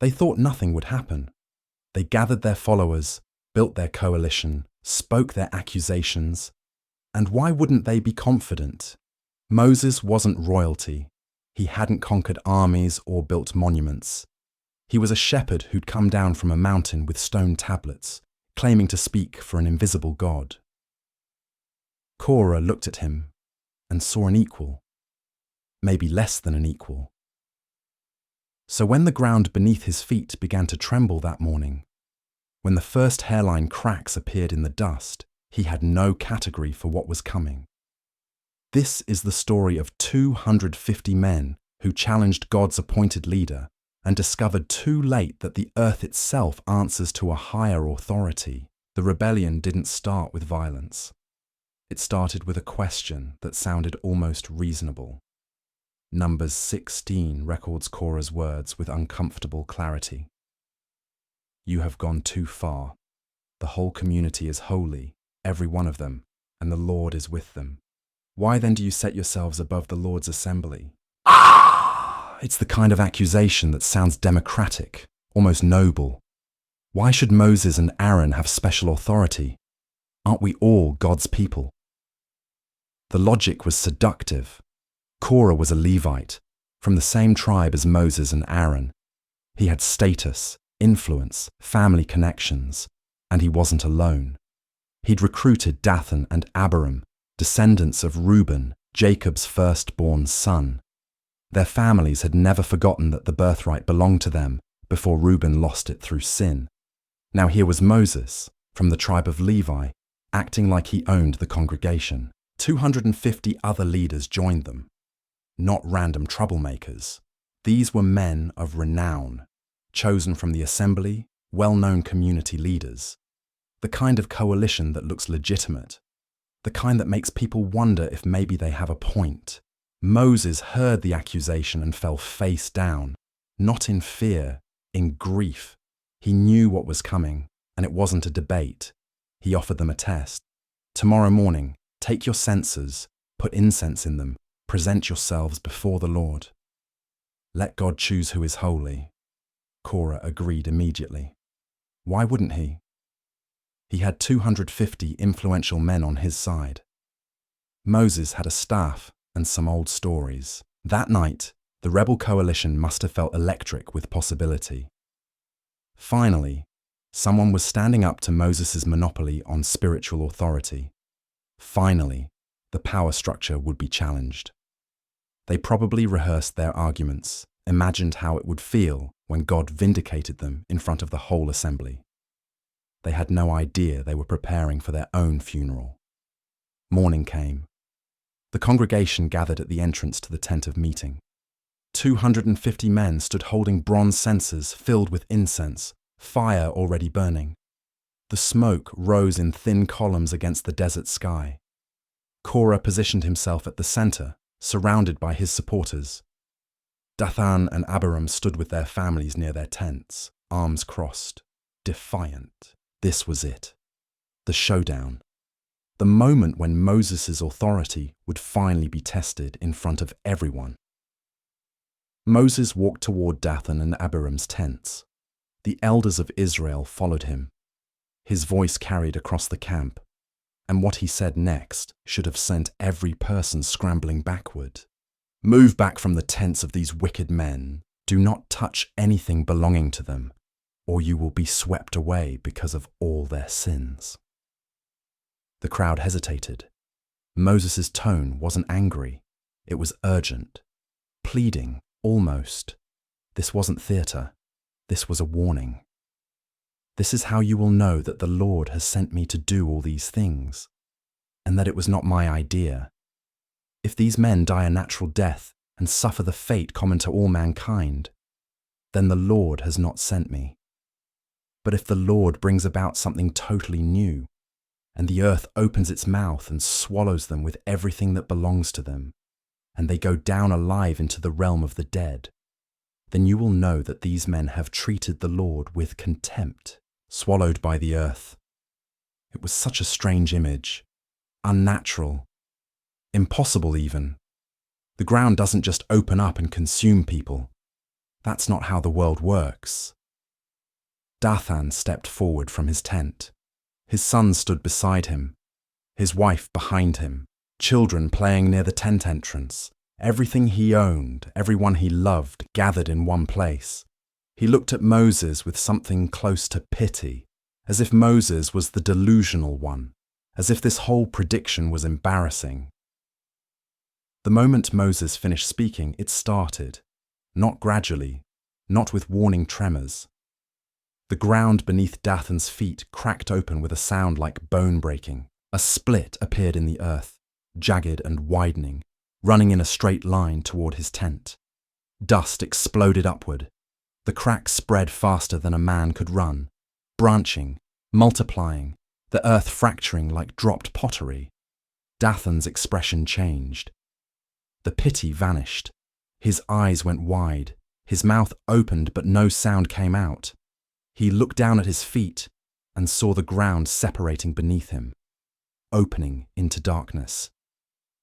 They thought nothing would happen. They gathered their followers, built their coalition, spoke their accusations. And why wouldn't they be confident? Moses wasn't royalty. He hadn't conquered armies or built monuments. He was a shepherd who'd come down from a mountain with stone tablets, claiming to speak for an invisible God. Korah looked at him and saw an equal, maybe less than an equal. So when the ground beneath his feet began to tremble that morning, when the first hairline cracks appeared in the dust, he had no category for what was coming. This is the story of 250 men who challenged God's appointed leader and discovered too late that the earth itself answers to a higher authority. The rebellion didn't start with violence. It started with a question that sounded almost reasonable. Numbers 16 records Korah's words with uncomfortable clarity. You have gone too far. The whole community is holy, every one of them, and the Lord is with them. Why then do you set yourselves above the Lord's assembly? It's the kind of accusation that sounds democratic, almost noble. Why should Moses and Aaron have special authority? Aren't we all God's people? The logic was seductive. Korah was a Levite, from the same tribe as Moses and Aaron. He had status, influence, family connections, and he wasn't alone. He'd recruited Dathan and Abiram, descendants of Reuben, Jacob's firstborn son. Their families had never forgotten that the birthright belonged to them before Reuben lost it through sin. Now here was Moses, from the tribe of Levi, acting like he owned the congregation. 250 other leaders joined them. Not random troublemakers. These were men of renown, chosen from the assembly, well-known community leaders. The kind of coalition that looks legitimate. The kind that makes people wonder if maybe they have a point. Moses heard the accusation and fell face down, not in fear, in grief. He knew what was coming, and it wasn't a debate. He offered them a test. Tomorrow morning, take your censers, put incense in them, present yourselves before the Lord. Let God choose who is holy. Korah agreed immediately. Why wouldn't he? He had 250 influential men on his side. Moses had a staff and some old stories. That night, the rebel coalition must have felt electric with possibility. Finally, someone was standing up to Moses' monopoly on spiritual authority. Finally, the power structure would be challenged. They probably rehearsed their arguments, imagined how it would feel when God vindicated them in front of the whole assembly. They had no idea they were preparing for their own funeral. Morning came. The congregation gathered at the entrance to the tent of meeting. 250 men stood holding bronze censers filled with incense, fire already burning. The smoke rose in thin columns against the desert sky. Korah positioned himself at the center, surrounded by his supporters. Dathan and Abiram stood with their families near their tents, arms crossed, defiant. This was it. The showdown. The moment when Moses' authority would finally be tested in front of everyone. Moses walked toward Dathan and Abiram's tents. The elders of Israel followed him. His voice carried across the camp, and what he said next should have sent every person scrambling backward. Move back from the tents of these wicked men. Do not touch anything belonging to them, or you will be swept away because of all their sins. The crowd hesitated. Moses' tone wasn't angry. It was urgent, pleading, almost. This wasn't theatre. This was a warning. This is how you will know that the Lord has sent me to do all these things, and that it was not my idea. If these men die a natural death and suffer the fate common to all mankind, then the Lord has not sent me. But if the Lord brings about something totally new, and the earth opens its mouth and swallows them with everything that belongs to them, and they go down alive into the realm of the dead, then you will know that these men have treated the Lord with contempt, swallowed by the earth. It was such a strange image, unnatural, impossible even. The ground doesn't just open up and consume people. That's not how the world works. Dathan stepped forward from his tent. His son stood beside him, his wife behind him, children playing near the tent entrance. Everything he owned, everyone he loved, gathered in one place. He looked at Moses with something close to pity, as if Moses was the delusional one, as if this whole prediction was embarrassing. The moment Moses finished speaking, it started, not gradually, not with warning tremors. The ground beneath Dathan's feet cracked open with a sound like bone breaking. A split appeared in the earth, jagged and widening, running in a straight line toward his tent. Dust exploded upward. The crack spread faster than a man could run, branching, multiplying, the earth fracturing like dropped pottery. Dathan's expression changed. The pity vanished. His eyes went wide. His mouth opened, but no sound came out. He looked down at his feet and saw the ground separating beneath him, opening into darkness.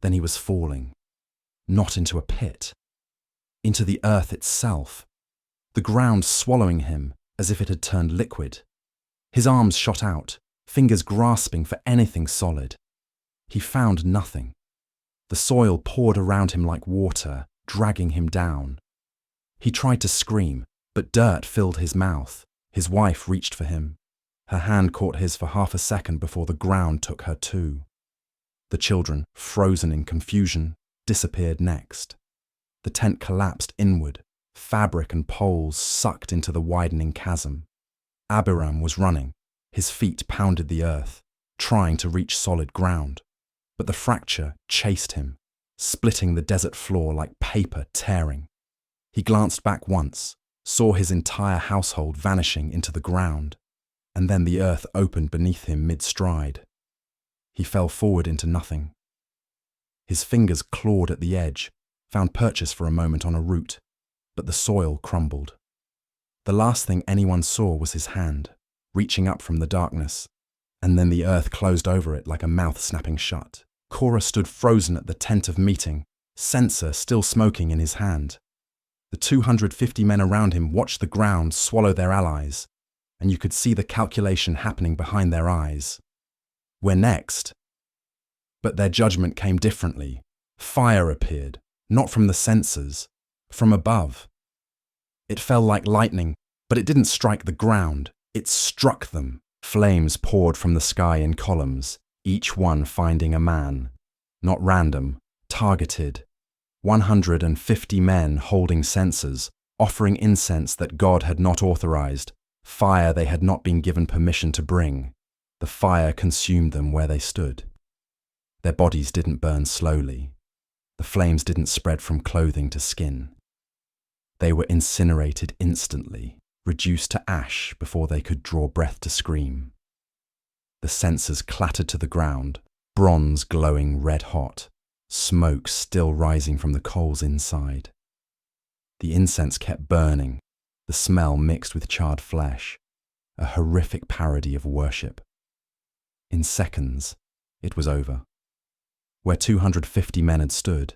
Then he was falling, not into a pit, into the earth itself, the ground swallowing him as if it had turned liquid. His arms shot out, fingers grasping for anything solid. He found nothing. The soil poured around him like water, dragging him down. He tried to scream, but dirt filled his mouth. His wife reached for him. Her hand caught his for half a second before the ground took her too. The children, frozen in confusion, disappeared next. The tent collapsed inward, fabric and poles sucked into the widening chasm. Abiram was running. His feet pounded the earth, trying to reach solid ground. But the fracture chased him, splitting the desert floor like paper tearing. He glanced back once, saw his entire household vanishing into the ground, and then the earth opened beneath him mid-stride. He fell forward into nothing. His fingers clawed at the edge, found purchase for a moment on a root, but the soil crumbled. The last thing anyone saw was his hand, reaching up from the darkness, and then the earth closed over it like a mouth snapping shut. Korah stood frozen at the tent of meeting, censer still smoking in his hand. The 250 men around him watched the ground swallow their allies, and you could see the calculation happening behind their eyes. We're next. But their judgment came differently. Fire appeared, not from the censers, from above. It fell like lightning, but it didn't strike the ground. It struck them. Flames poured from the sky in columns, each one finding a man. Not random, targeted. 150 men holding censers, offering incense that God had not authorized, fire they had not been given permission to bring. The fire consumed them where they stood. Their bodies didn't burn slowly. The flames didn't spread from clothing to skin. They were incinerated instantly, reduced to ash before they could draw breath to scream. The censers clattered to the ground, bronze glowing red hot, smoke still rising from the coals inside. The incense kept burning, the smell mixed with charred flesh, a horrific parody of worship. In seconds, it was over. Where 250 men had stood,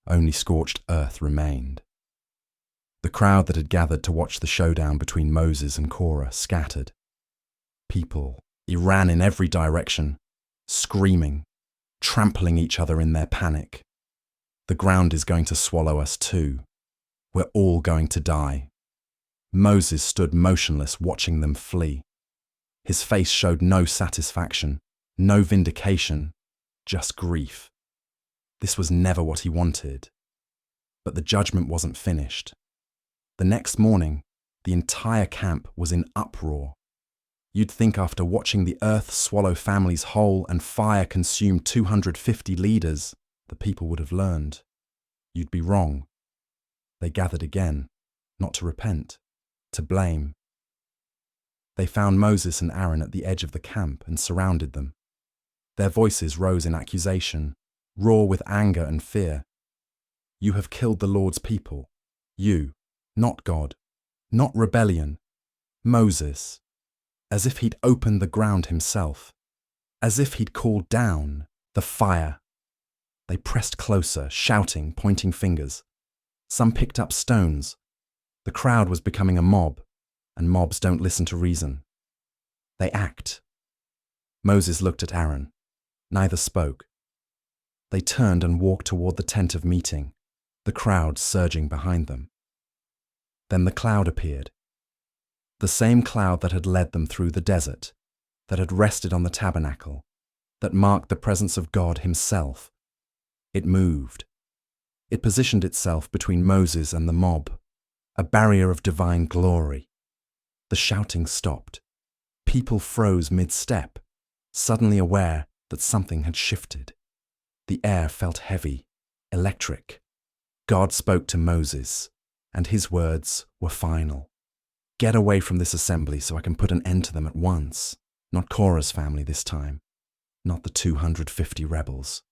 only scorched earth remained. The crowd that had gathered to watch the showdown between Moses and Korah scattered. People ran in every direction, screaming, trampling each other in their panic. The ground is going to swallow us too. We're all going to die. Moses stood motionless, watching them flee. His face showed no satisfaction, no vindication, just grief. This was never what he wanted. But the judgment wasn't finished. The next morning, the entire camp was in uproar. You'd think after watching the earth swallow families whole and fire consume 250 leaders, the people would have learned. You'd be wrong. They gathered again, not to repent, to blame. They found Moses and Aaron at the edge of the camp and surrounded them. Their voices rose in accusation, raw with anger and fear. You have killed the Lord's people. You, not God, not rebellion. Moses. As if he'd opened the ground himself, as if he'd called down the fire. They pressed closer, shouting, pointing fingers. Some picked up stones. The crowd was becoming a mob, and mobs don't listen to reason. They act. Moses looked at Aaron. Neither spoke. They turned and walked toward the tent of meeting, the crowd surging behind them. Then the cloud appeared. The same cloud that had led them through the desert, that had rested on the tabernacle, that marked the presence of God himself. It moved. It positioned itself between Moses and the mob, a barrier of divine glory. The shouting stopped. People froze mid-step, suddenly aware that something had shifted. The air felt heavy, electric. God spoke to Moses, and his words were final. Get away from this assembly so I can put an end to them at once. Not Korah's family this time. Not the 250 rebels.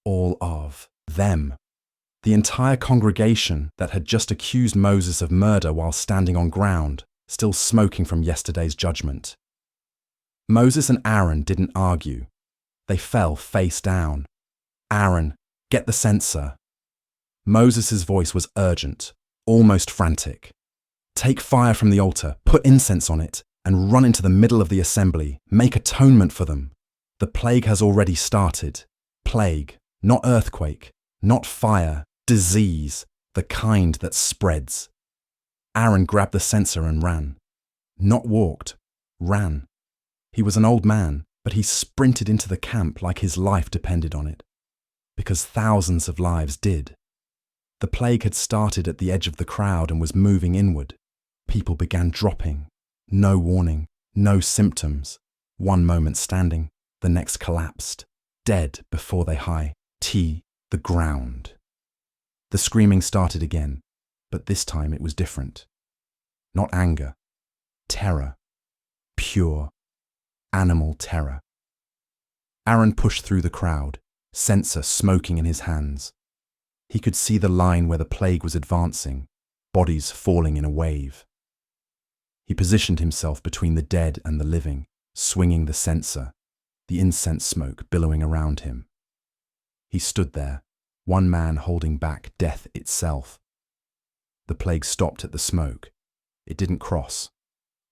All of them. The entire congregation that had just accused Moses of murder while standing on ground, still smoking from yesterday's judgment. Moses and Aaron didn't argue. They fell face down. Aaron, get the censer. Moses' voice was urgent, almost frantic. Take fire from the altar, put incense on it, and run into the middle of the assembly. Make atonement for them. The plague has already started. Plague, not earthquake, not fire, disease, the kind that spreads. Aaron grabbed the censer and ran. Not walked, ran. He was an old man, but he sprinted into the camp like his life depended on it. Because thousands of lives did. The plague had started at the edge of the crowd and was moving inward. People began dropping. No warning, no symptoms. One moment standing, the next collapsed, dead before they hit the ground. The screaming started again, but this time it was different. Not anger, terror, pure, animal terror. Aaron pushed through the crowd, censer smoking in his hands. He could see the line where the plague was advancing, bodies falling in a wave. He positioned himself between the dead and the living, swinging the censer, the incense smoke billowing around him. He stood there, one man holding back death itself. The plague stopped at the smoke. It didn't cross.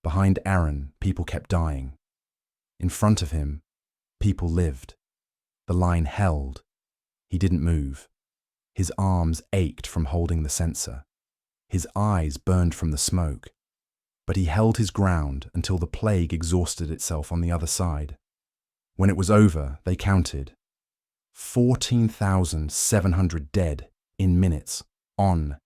Behind Aaron, people kept dying. In front of him, people lived. The line held. He didn't move. His arms ached from holding the censer. His eyes burned from the smoke. But he held his ground until the plague exhausted itself on the other side. When it was over, they counted. 14,700 dead in minutes. On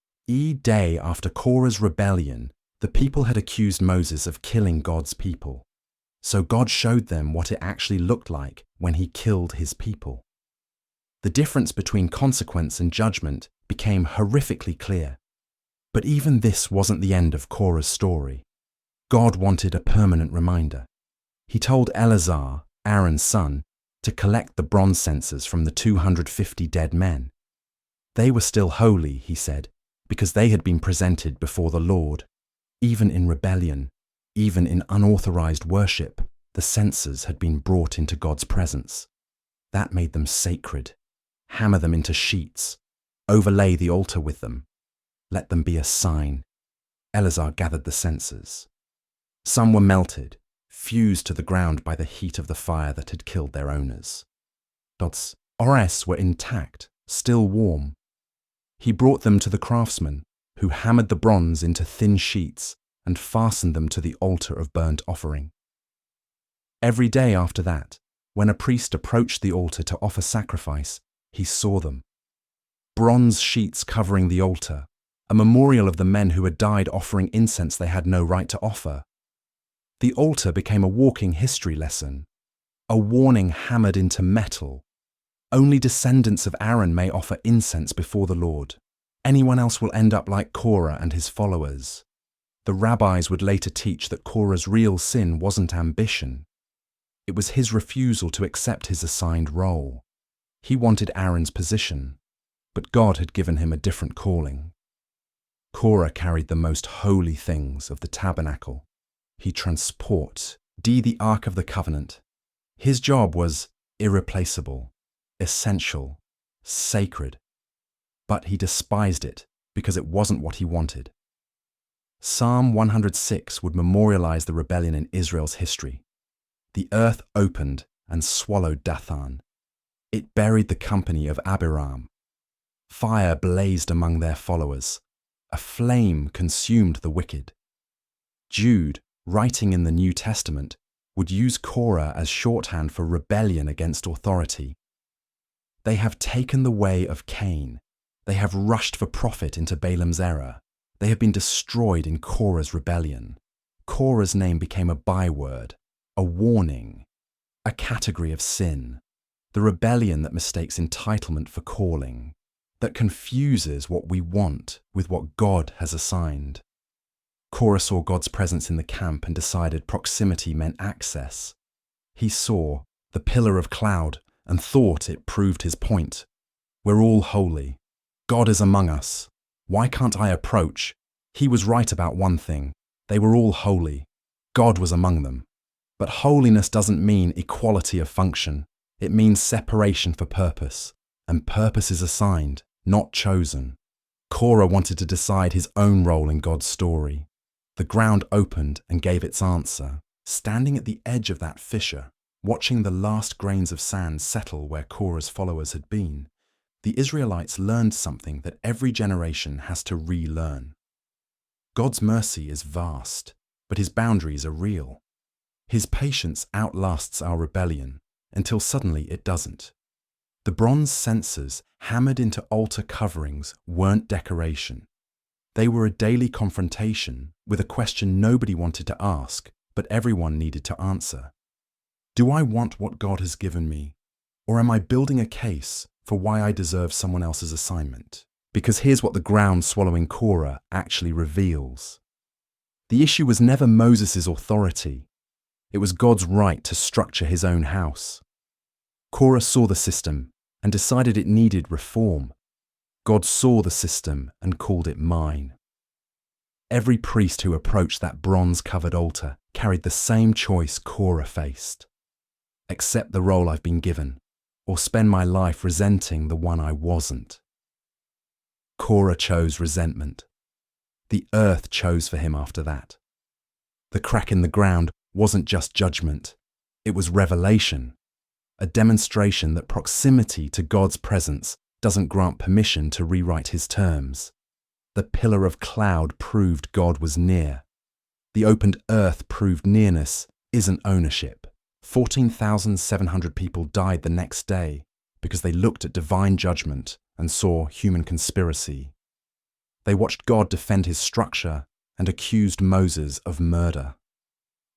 day after Korah's rebellion, the people had accused Moses of killing God's people. So God showed them what it actually looked like when he killed his people. The difference between consequence and judgment became horrifically clear. But even this wasn't the end of Korah's story. God wanted a permanent reminder. He told Eleazar, Aaron's son, to collect the bronze censers from the 250 dead men. They were still holy, he said, because they had been presented before the Lord. Even in rebellion, even in unauthorized worship, the censers had been brought into God's presence. That made them sacred. Hammer them into sheets. Overlay the altar with them. Let them be a sign. Eleazar gathered the censers. Some were melted, fused to the ground by the heat of the fire that had killed their owners. God's ores were intact, still warm. He brought them to the craftsman, who hammered the bronze into thin sheets and fastened them to the altar of burnt offering. Every day after that, when a priest approached the altar to offer sacrifice, he saw them. Bronze sheets covering the altar, a memorial of the men who had died offering incense they had no right to offer. The altar became a walking history lesson, a warning hammered into metal. Only descendants of Aaron may offer incense before the Lord. Anyone else will end up like Korah and his followers. The rabbis would later teach that Korah's real sin wasn't ambition. It was his refusal to accept his assigned role. He wanted Aaron's position, but God had given him a different calling. Korah carried the most holy things of the tabernacle. He transported the Ark of the Covenant. His job was irreplaceable, essential, sacred. But he despised it because it wasn't what he wanted. Psalm 106 would memorialize the rebellion in Israel's history. The earth opened and swallowed Dathan. It buried the company of Abiram. Fire blazed among their followers. A flame consumed the wicked. Jude, writing in the New Testament, would use Korah as shorthand for rebellion against authority. They have taken the way of Cain. They have rushed for profit into Balaam's error. They have been destroyed in Korah's rebellion. Korah's name became a byword, a warning, a category of sin. The rebellion that mistakes entitlement for calling, that confuses what we want with what God has assigned. Korah saw God's presence in the camp and decided proximity meant access. He saw the pillar of cloud and thought it proved his point. We're all holy. God is among us. Why can't I approach? He was right about one thing. They were all holy. God was among them. But holiness doesn't mean equality of function. It means separation for purpose. And purpose is assigned, not chosen. Korah wanted to decide his own role in God's story. The ground opened and gave its answer. Standing at the edge of that fissure, watching the last grains of sand settle where Korah's followers had been, the Israelites learned something that every generation has to relearn. God's mercy is vast, but his boundaries are real. His patience outlasts our rebellion, until suddenly it doesn't. The bronze censers hammered into altar coverings weren't decoration. They were a daily confrontation with a question nobody wanted to ask, but everyone needed to answer. Do I want what God has given me, or am I building a case for why I deserve someone else's assignment? Because here's what the ground swallowing Korah actually reveals. The issue was never Moses' authority. It was God's right to structure his own house. Korah saw the system and decided it needed reform. God saw the system and called it mine. Every priest who approached that bronze-covered altar carried the same choice Korah faced. Accept the role I've been given, or spend my life resenting the one I wasn't. Korah chose resentment. The earth chose for him after that. The crack in the ground wasn't just judgment, it was revelation, a demonstration that proximity to God's presence doesn't grant permission to rewrite his terms. The pillar of cloud proved God was near. The opened earth proved nearness isn't ownership. 14,700 people died the next day because they looked at divine judgment and saw human conspiracy. They watched God defend his structure and accused Moses of murder.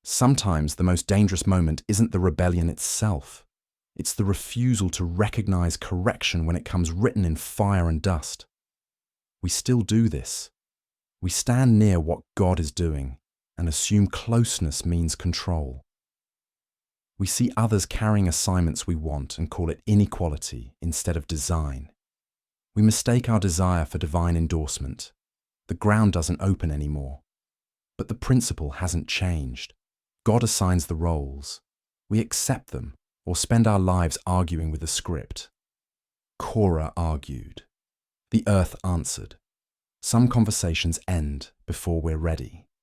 Sometimes the most dangerous moment isn't the rebellion itself. It's the refusal to recognize correction when it comes written in fire and dust. We still do this. We stand near what God is doing and assume closeness means control. We see others carrying assignments we want and call it inequality instead of design. We mistake our desire for divine endorsement. The ground doesn't open anymore. But the principle hasn't changed. God assigns the roles. We accept them or spend our lives arguing with the script. Korah argued. The earth answered. Some conversations end before we're ready.